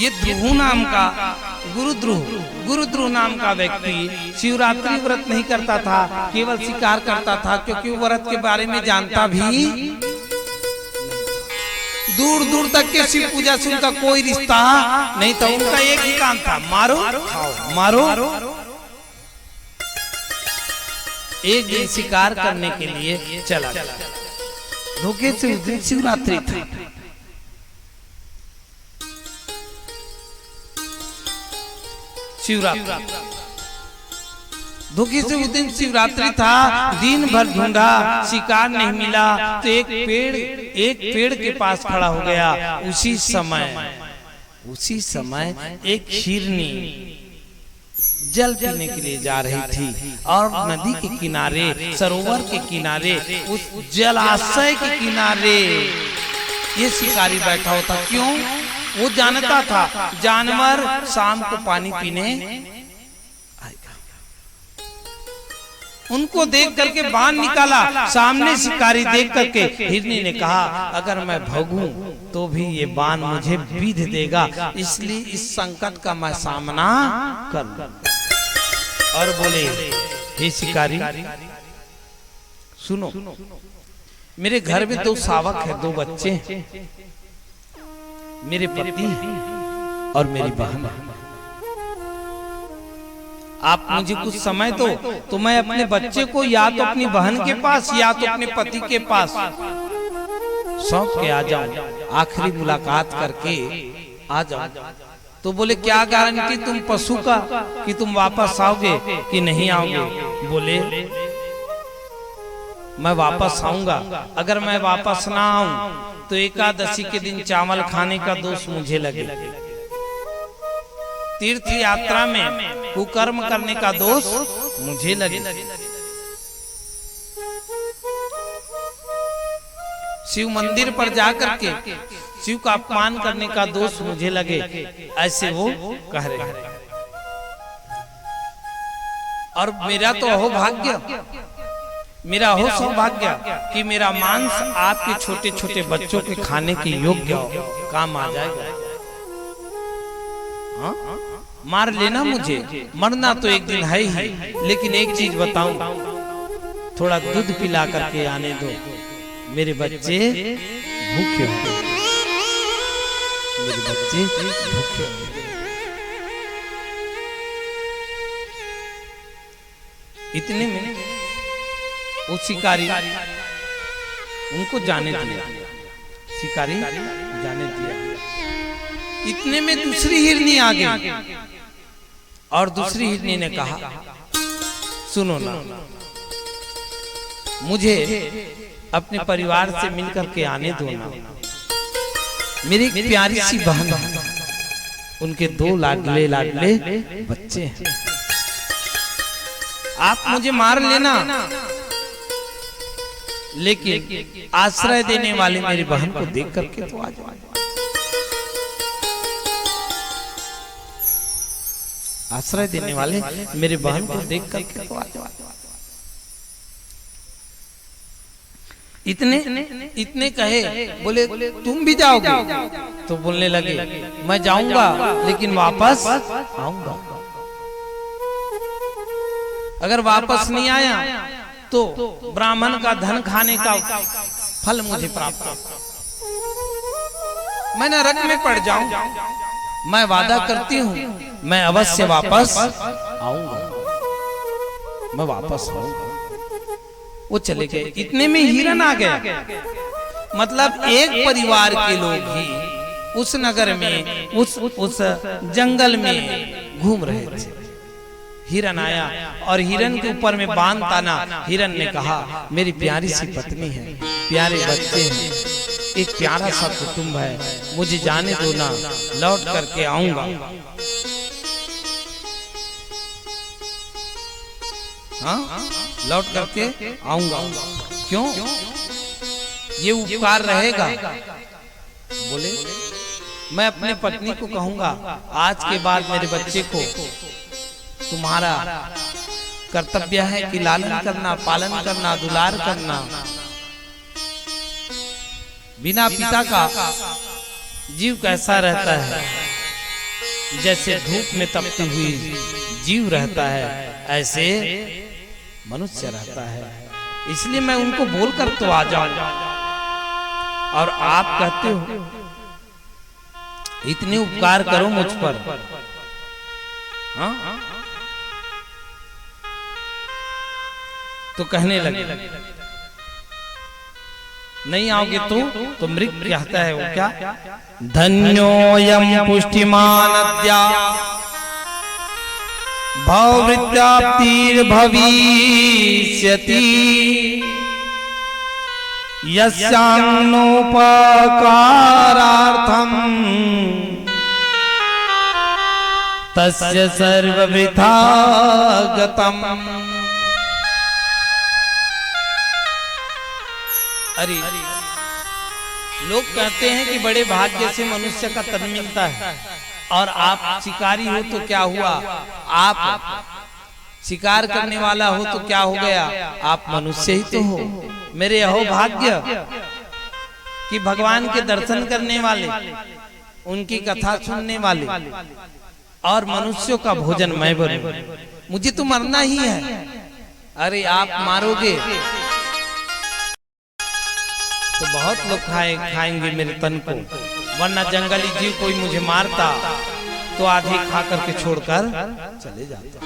ये ध्रुव नाम का गुरुध्रुव नाम का व्यक्ति शिवरात्रि व्रत नहीं करता था, केवल शिकार करता था, क्योंकि व्रत के बारे में जानता भी दूर दूर तक के शिव पूजा से उनका कोई रिश्ता नहीं था। उनका एक ही काम था, मारो खाओ, मारो। एक दिन शिकार करने के लिए चला गया, धोखे से उस दिन शिवरात्रि था। धोखे से उस दिन शिवरात्रि था। दिन भर ढूंढा, शिकार नहीं मिला, तो एक पेड़ के पास खड़ा हो गया। उसी समय एक हिरनी जल पीने के लिए जा रही थी और नदी के किनारे, सरोवर के किनारे, उस जलाशय के किनारे ये शिकारी बैठा होता। क्यों? वो जानता था जानवर शाम को पानी पीने आएगा। उनको देख करके बाण निकाला, सामने शिकारी देख करके हिरनी ने कहा, अगर मैं भगूं तो भी ये बाण मुझे बीध देगा, इसलिए इस संकट का मैं सामना कर। और बोले, हे शिकारी सुनो, मेरे घर में 2 शावक है, 2 बच्चे हैं, मेरे पति और मेरी बहन। आप मुझे कुछ समय दो तो मैं अपने बच्चे को या तो अपनी बहन के पास या तो अपने पति के पास सौंप के आ जाऊं, आखिरी मुलाकात करके आ जाऊं। तो बोले, क्या गारंटी तुम पशु का कि तुम वापस आओगे कि नहीं आओगे? बोले, मैं वापस आऊंगा। अगर मैं वापस ना आऊं तो एकादशी के दिन चावल खाने का दोष मुझे लगे, तीर्थ यात्रा में कुकर्म करने का दोष मुझे लगे, शिव मंदिर पर जाकर के शिव का अपमान करने का दोष मुझे लगे, ऐसे वो कह रहे हैं। और मेरा तो अहोभाग्य, मेरा हो सौभाग्य कि मेरा मांस आपके छोटे छोटे बच्चों के खाने के योग्य काम आ जाएगा। हाँ? मार लेना मुझे, मरना तो एक दिन है ही, लेकिन एक चीज बताऊं, थोड़ा दूध पिला करके आने दो, मेरे बच्चे भूखे होंगे, मेरे बच्चे भूखे होंगे। इतने में वो शिकारी उनको जाने दिया, शिकारी जाने दिया। इतने में दूसरी हिरनी आ गई और दूसरी हिरनी ने कहा, सुनो ना, मुझे अपने परिवार से मिलकर के आने दो ना, मेरी एक प्यारी सी बहन है, उनके 2 लाडले लाडले बच्चे हैं, आप मुझे मार लेना, लेकिन आश्रय देने वाली मेरी बहन को देख करके तो आ जाओ। आश्रय देने वाले मेरी बहन को देख करके तो आ जाओ। इतने कहे, बोले तुम भी जाओगे? तो बोलने लगे, मैं जाऊंगा लेकिन वापस आऊंगा, अगर वापस नहीं आया तो ब्राह्मण का धन खाने का फल मुझे प्राप्त हो, मैं नरक में पड़ जाऊं। मैं वादा करती हूँ मैं अवश्य वापस आऊंगा, मैं वापस आऊंगा। वो चले गए। इतने में हिरन आ गया, मतलब एक परिवार के लोग ही उस नगर में, उस जंगल में घूम रहे थे। हिरन आया और हिरन के ऊपर में बाण ताना। हिरन ने कहा, मेरी प्यारी सी पत्नी है, प्यारे बच्चे हैं, एक प्यारा सा कुटुंब है, मुझे जाने दो ना, लौट करके आऊंगा। हाँ, लौट करके आऊंगा। क्यों? ये उपकार रहेगा। बोले, मैं अपने पत्नी को कहूंगा, आज के बाद मेरे बच्चे को तुम्हारा कर्तव्य है कि लालन करना, पालन करना, दुलार करना। बिना पिता का जीव कैसा रहता है, जैसे धूप में तपती हुई जीव रहता है, ऐसे मनुष्य रहता है। इसलिए मैं उनको बोलकर तो आ जाऊं, और आप कहते हो इतने उपकार करो मुझ पर। हाँ? तो कहने लगे नहीं आओगे तो मृग कहता है वो क्या, धन्योयम पुष्टिमान अद्या भववृत्याप्तिर भविष्यति यस्यानोपकारार्थम तस्य सर्ववृथा गतम्। अरे लोग कहते हैं कि बड़े भाग्य से मनुष्य का तन मिलता है, और आप शिकारी हो तो क्या हुआ, आप शिकार करने वाला हो तो क्या हो गया, आप मनुष्य ही तो हो। मेरे अहो भाग्य कि भगवान के दर्शन करने वाले, उनकी कथा सुनने वाले और मनुष्यों का भोजन मैं बनूं। मुझे तो मरना ही है। अरे आप मारोगे तो बहुत लोग खाएंगे मेरे तन को, वरना जंगली जीव कोई मुझे मारता तो आधे खा करके छोड़कर चले जाता।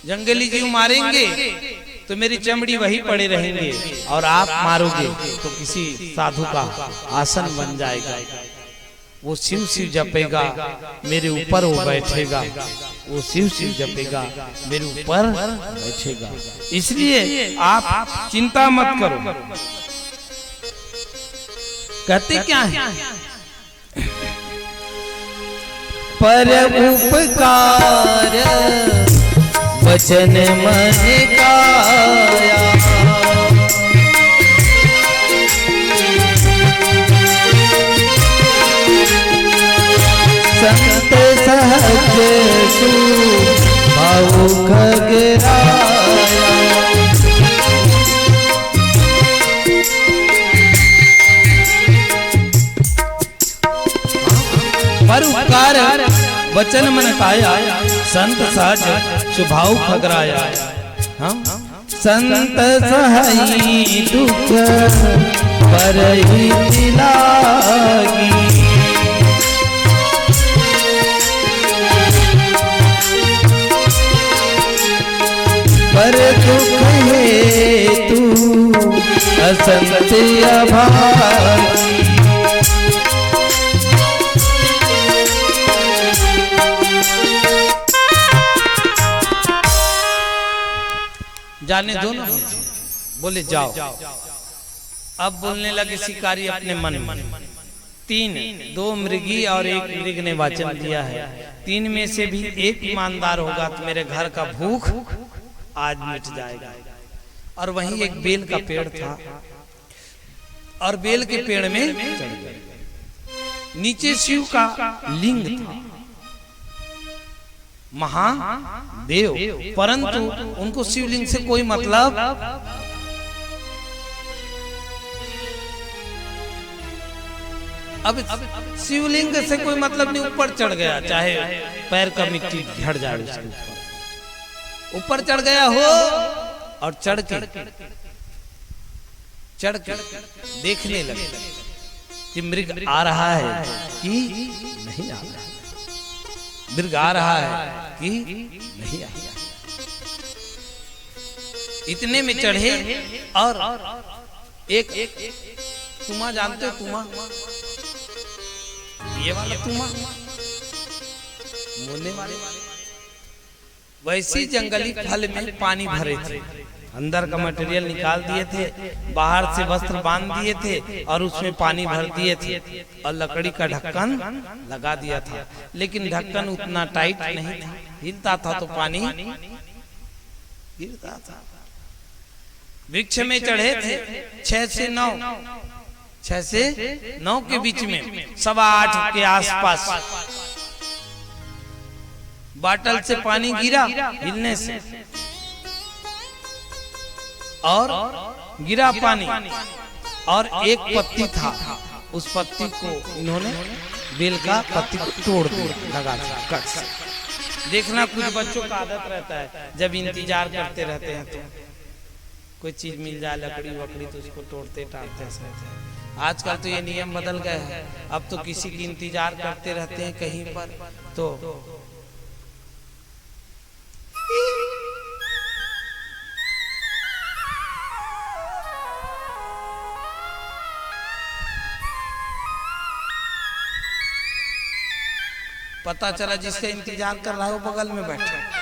जंगली जीव मारेंगे तो मेरी चमड़ी वही पड़े रहेंगे, और आप मारोगे तो किसी साधु का आसन बन जाएगा। वो शिव शिव जपेगा, मेरे ऊपर वो बैठेगा, वो शिव शिव जपेगा, मेरे ऊपर बैठेगा। इसलिए आप चिंता मत करो। कहते क्या है, पर उपकार वचन मन काया, संत सहज सुभाव खगराया। पर उपकार वचन मन काया, संत सहज स्वभाव खगराया। संत सहाई दुख पर ही लागी, पर दुख हेतु असंत अभागी। जाने दो ना, बोले जाओ। अब बोलने लगे शिकारी अपने मन में। दो मृगी और एक मृग ने वचन दिया है, तीन में से भी एक ईमानदार होगा तो मेरे घर का भूख आज मिट जाएगा। और वहीं एक बेल का पेड़ था, और बेल के पेड़ में चढ़ गए। नीचे शिव का लिंग था, महादेव, परंतु उनको शिवलिंग से कोई मतलब। अब शिवलिंग से कोई मतलब नहीं, ऊपर चढ़ गया, चाहे पैर का मिट्टी झड़ जाए उसके ऊपर चढ़ गया हो, और चढ़ के देखने लगे कि मृग आ रहा है कि नहीं आ रहा है, मृग आ रहा है कि नहीं आ रहा। इतने में चढ़े, और एक तुमा जानते हो, तुमा, ये वाला तुमा, मोने वाले, वैसी जंगली फल में पानी भरे थे, अंदर का मटेरियल निकाल दिए थे, बाहर से वस्त्र बांध दिए थे, और उसमें पानी भर दिए थे, और लकड़ी का ढक्कन लगा दिया था। लेकिन ढक्कन उतना टाइट नहीं था, हिलता था तो पानी गिरता था। वृक्ष में चढ़े थे 6 से 9 के बीच में, 8:15 के आसपास बाटल से पानी गिरा हिलने से, और गिरा पानी, और एक पत्ती था, उस पत्ती को इन्होंने बेल का पत्ती को तोड़ दिया लगा कट से। देखना कुछ बच्चों का आदत रहता है जब इंतजार करते रहते हैं तो कोई चीज मिल जाए लकड़ी वकड़ी तो उसको तोड़ते टाड़ते रहते हैं। आजकल तो ये नियम बदल गए हैं, अब तो किसी की इंतजार करते रहते हैं कहीं पर तो पता चला जिसका इंतजार कर रहा है वो बगल में बैठा है।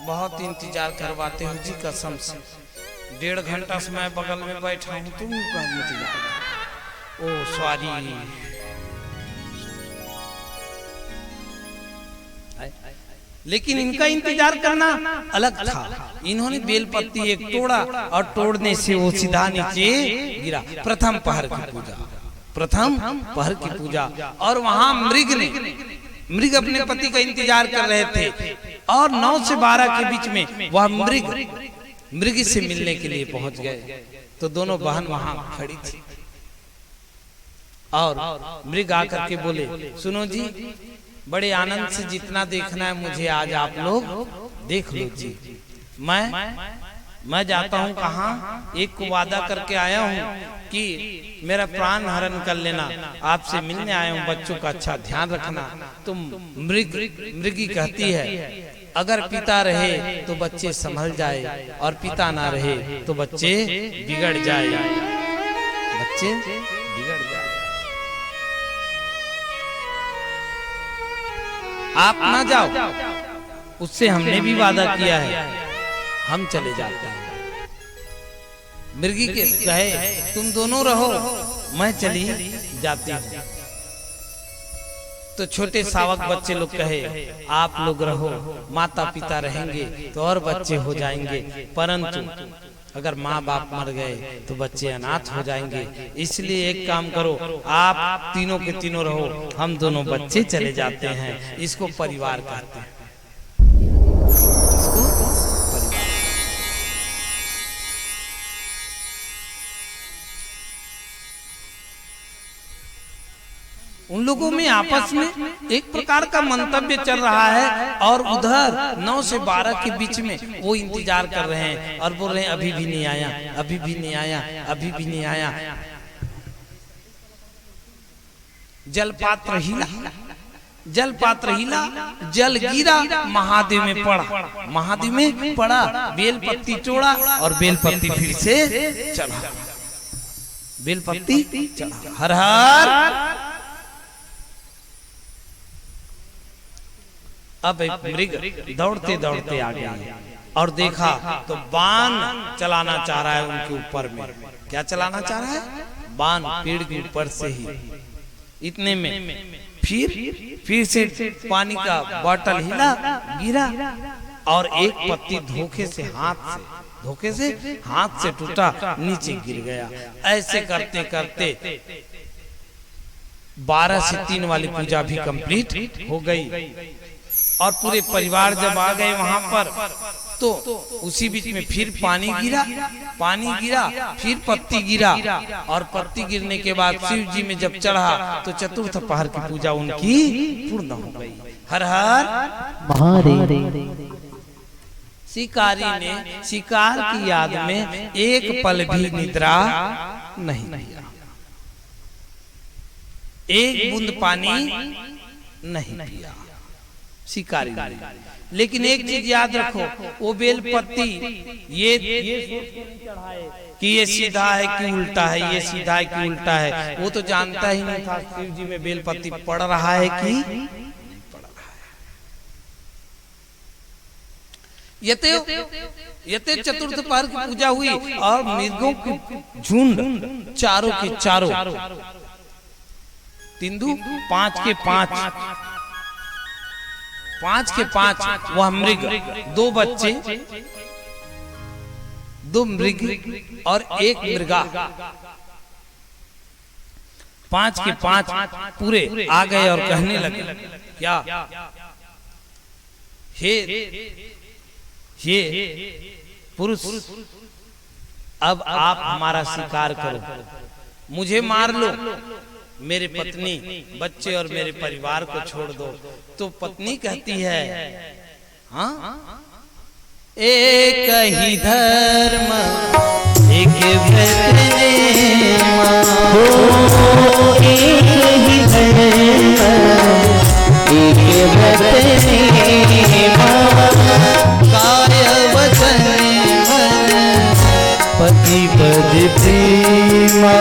बहुत इंतजार करवाते हो जी कसम से, 1.5 घंटा से मैं बगल में बैठा हूँ तुम ओ सॉरी। लेकिन इनका इंतजार करना अलग था। इन्होंने बेलपत्ती एक तोड़ा और तोड़ने से वो सीधा नीचे गिरा। प्रथम पहर की पूजा, प्रथम पहर की पूजा। और वहां मृग अपने पति का इंतजार कर रहे थे और 9 से 12 के बीच में वह मृग से मिलने के लिए पहुंच गए। तो दोनों बहन वहां खड़ी थी और मृग आकर के बोले, सुनो जी, बड़े आनंद से जितना देखना है मुझे आज आप लोग देख लो जी। मैं जाता हूँ कहाँ, एक को वादा करके आया हूँ कि मेरा प्राण हरण कर लेना, आपसे मिलने आया हूँ, बच्चों का अच्छा ध्यान रखना। तो मृगी कहती है, अगर पिता रहे तो बच्चे संभल जाए और पिता ना रहे तो बच्चे बिगड़ जाए, बच्चे बिगड़ जाए। आप ना जाओ, उससे हमने भी वादा किया है, हम चले जाते हैं। मृगी के कहे, तुम दोनों रहो, मैं चली जाती हूँ। तो छोटे सावक बच्चे लोग कहे, आप लोग रहो, माता पिता रहेंगे तो और बच्चे हो जाएंगे, परंतु अगर माँ बाप मर गए तो बच्चे अनाथ हो जाएंगे। इसलिए एक काम करो, आप तीनों के तीनों रहो, हम दोनों बच्चे चले जाते हैं। इसको परिवार कहते हैं। उन लोगों में आपस में एक प्रकार का मंतव्य चल रहा है और उधर 9 से 12 के बीच में वो इंतजार कर रहे हैं और बोल रहे हैं अभी भी नहीं आया, अभी भी नहीं आया, अभी भी नहीं आया। जलपात्र हिला, जलपात्र हिला, जल गिरा, महादेव में पड़ा, महादेव में पड़ा, बेलपत्ती तोड़ा और बेलपत्ती फिर से चढ़ा, बेलपत्ती चढ़ा। हर हर। अब एक मृग दौड़ते दौड़ते आ गया और देखा तो बाण चलाना चाह रहा है उनके ऊपर में। क्या चलाना चाह रहा है? बाण पेड़ के ऊपर से ही। इतने में फिर से पानी का बोतल हिला, गिरा और एक पत्ती धोखे से हाथ से टूटा, नीचे गिर गया। ऐसे करते करते 12 से 3 वाली पूजा भी कंप्लीट हो गई। और पूरे परिवार जब आ गए वहां पर तो उसी बीच में फिर पानी गिरा, फिर पत्ती गिरा और पत्ती गिरने के बाद शिव जी में जब चढ़ा तो चतुर्थ पहर की पूजा उनकी पूर्ण हो गई। हर हर महादेव। शिकारी ने शिकार की याद में एक पल भी निद्रा नहीं किया, एक बूंद पानी नहीं पिया शिकारी। लेकिन एक चीज याद रखो, वो बेलपत्ती ये कि ये सीधा है कि उल्टा है, ये सीधा है कि उल्टा है, वो तो जानता ही नहीं था शिव जी में बेलपत्ती पड़ रहा है कि नहीं पड़ रहा है। यते चतुर्थ पहर की पूजा हुई और मृगों की झुंड चारों के चारों, तिंदु 5 के 5 वह मृग, 2 बच्चे, 2 मृग और 1 मृगा, 5 के 5 पूरे आ गए और कहने लगे, क्या हे पुरुष, अब आप हमारा शिकार करो, मुझे मार लो, मेरे पत्नी, बच्चे और मेरे परिवार को छोड़ दो। तो पत्नी कहती है, हाँ, एक ही धर्म एक व्रत नेमा, एक ही धर्म एक व्रत नेमा, काय वचन मन पति पद प्रेमा,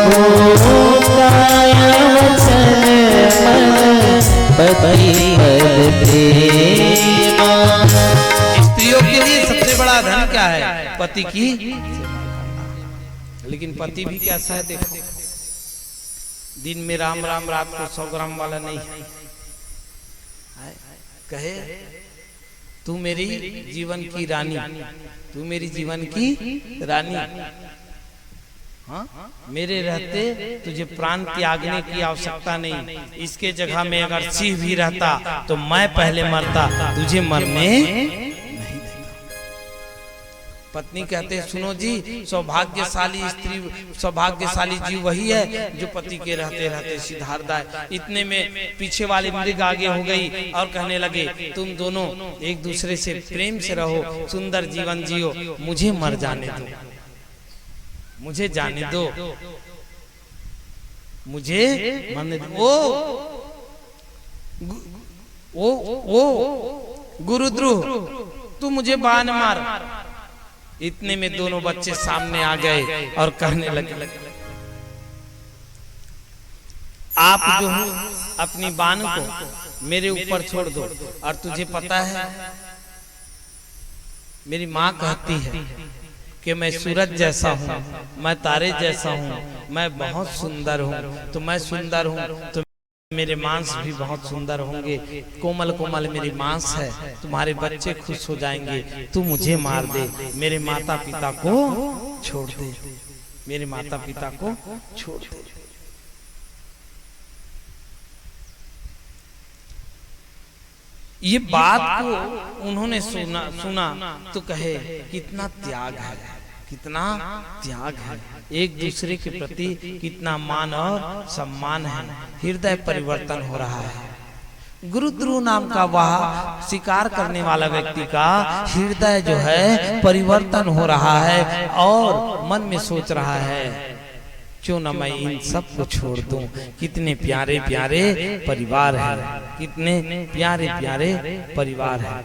काय वचन मन पति पद प्रेमा। स्त्रियों के लिए सबसे बड़ा धन क्या है? पति की। लेकिन पति भी कैसा है देखो, दिन में राम राम, रात को 100 ग्राम वाला नहीं है। कहे तू मेरी जीवन की रानी, तू मेरी जीवन की रानी, हाँ, मेरे रहते तुझे प्राण त्यागने की आवश्यकता नहीं। इसके जगह में अगर सिंह भी रहता तो मैं पहले मरता, तुझे मरने नहीं देता। पत्नी कहते हैं, सुनो जी, सौभाग्यशाली स्त्री, सौभाग्यशाली जीव वही है जो पति के रहते रहते सिधारता है। इतने में पीछे वाली मृग आगे हो गई और कहने लगे, तुम दोनों एक दूसरे से प्रेम से रहो, सुंदर जीवन जियो, मुझे मर जाने दो, मुझे जाने दो, मुझे मरने दो। ओ गुरुद्रोह, तू मुझे बाण मार। इतने में दोनों बच्चे सामने आ गए और कहने लगे, आप जो हो अपनी बाण को मेरे ऊपर छोड़ दो। और तुझे पता है, मेरी माँ कहती है कि मैं सूरज जैसा हूँ, मैं तारे जैसा हूँ, मैं बहुत सुंदर हूँ। तो मैं सुंदर हूँ तो मेरे मांस भी बहुत सुंदर होंगे, कोमल कोमल मेरी मांस है, तुम्हारे बच्चे खुश हो जाएंगे। तू मुझे मार दे, मेरे माता पिता को छोड़ दे, मेरे माता पिता को छोड़ दे। ये बात को उन्होंने सुना तो कहे, कितना त्याग है, कितना त्याग है, एक दूसरे के प्रति कितना मान और सम्मान है। हृदय परिवर्तन हो रहा है। गुरुद्रोह नाम का वह शिकार करने वाला व्यक्ति का हृदय जो है परिवर्तन हो रहा है और मन में सोच रहा है, क्यों न मैं इन सब को छोड़ दूं। कितने प्यारे प्यारे परिवार है, कितने प्यारे प्यारे परिवार है।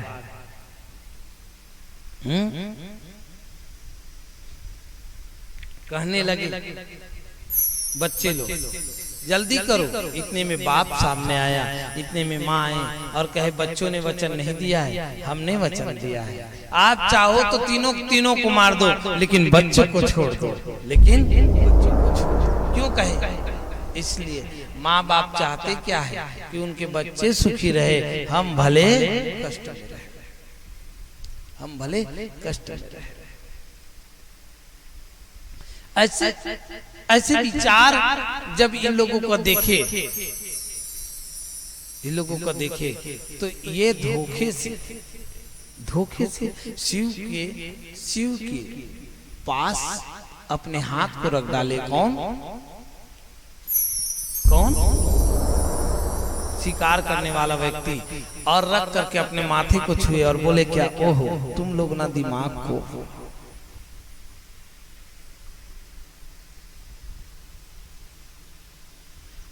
कहने लगे बच्चे लोग, जल्दी करो। इतने में बाप सामने आया, इतने में माँ आई और कहे, बच्चों ने वचन नहीं दिया है, हमने वचन दिया है। आप चाहो तो तीनों को मार दो, लेकिन बच्चों को छोड़ दो। लेकिन बच्चों को छोड़ दो। क्यों कहे? इसलिए माँ बाप चाहते क्या है कि उनके बच्चे सुखी रहे, हम भले कष्ट में रहे, हम भले कष्ट में रहे। ऐसे विचार जब इन लोगों को देखे, इन लोगों को देखे तो ये धोखे से शिव के पास अपने हाथ को रख डाले। कौन? शिकार करने वाला व्यक्ति, और रख करके अपने माथे को छुए और बोले, क्या ओहो, तुम लोग ना दिमाग को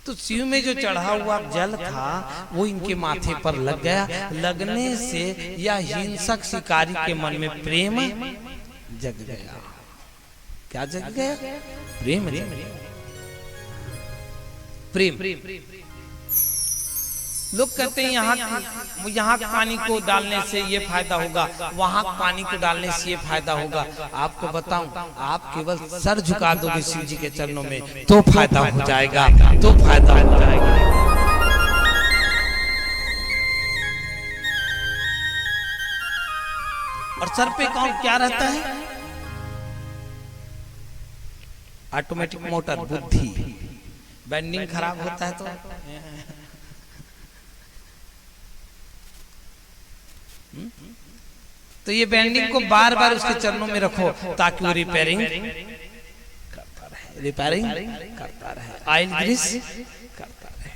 तो शिव में जो चढ़ा हुआ जल था वो इनके माथे पर लग गया। लगने से या हिंसक शिकारी के मन में प्रेम जग गया। क्या जग गया? प्रेम जग गया। प्रेम। लोग कहते हैं यहाँ पानी को डालने से ये फायदा होगा, वहां पानी को डालने से ये फायदा होगा। आपको बताऊं, आप केवल सर झुका दोगे शिव जी के चरणों में तो फायदा हो जाएगा, तो फायदा हो जाएगा। और सर पे कौन क्या रहता है? ऑटोमेटिक मोटर, बुद्धि। बेंडिंग खराब होता है तो ये बेंडिंग को बार बार उसके चरणों में रखो ताकि वो रिपेयरिंग रिपेयरिंग करता रहे, ऑयल ग्रीस करता रहे।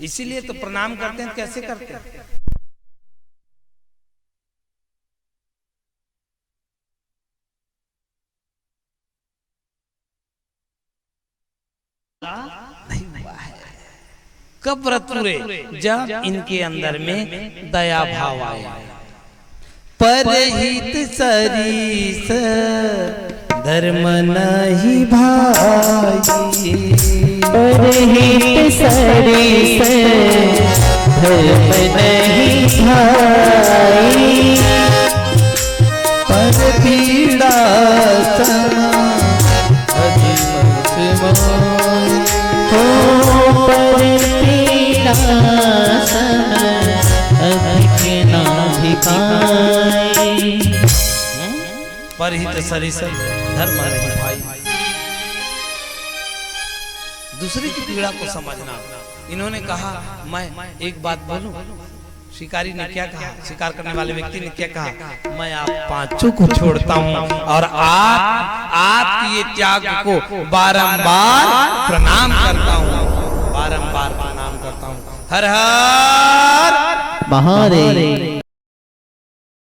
इसीलिए तो प्रणाम करते हैं। कैसे करते हैं? नहीं हुआ है। कब व्रत पूरे? जब इनके अंदर में दया भाव आया। परहित सरीस धर्म नहीं भाई, परहित सरीस धर्म नहीं भाई, पर पीड़ा सम अधिमत मोय, हो पर पीड़ा सम अधिक ना भिखाई। परहित सरीस धर्म नहीं भाई। दूसरे की पीड़ा को समझना। इन्होंने कहा मैं एक बात बोलूं, शिकारी ने क्या कहा, शिकार करने वाले व्यक्ति ने क्या कहा, मैं आप पांचों को छोड़ता हूं और आपकी ये त्याग को बारंबार प्रणाम करता हूं, बारंबार प्रणाम करता हूं। हर हर महादेव।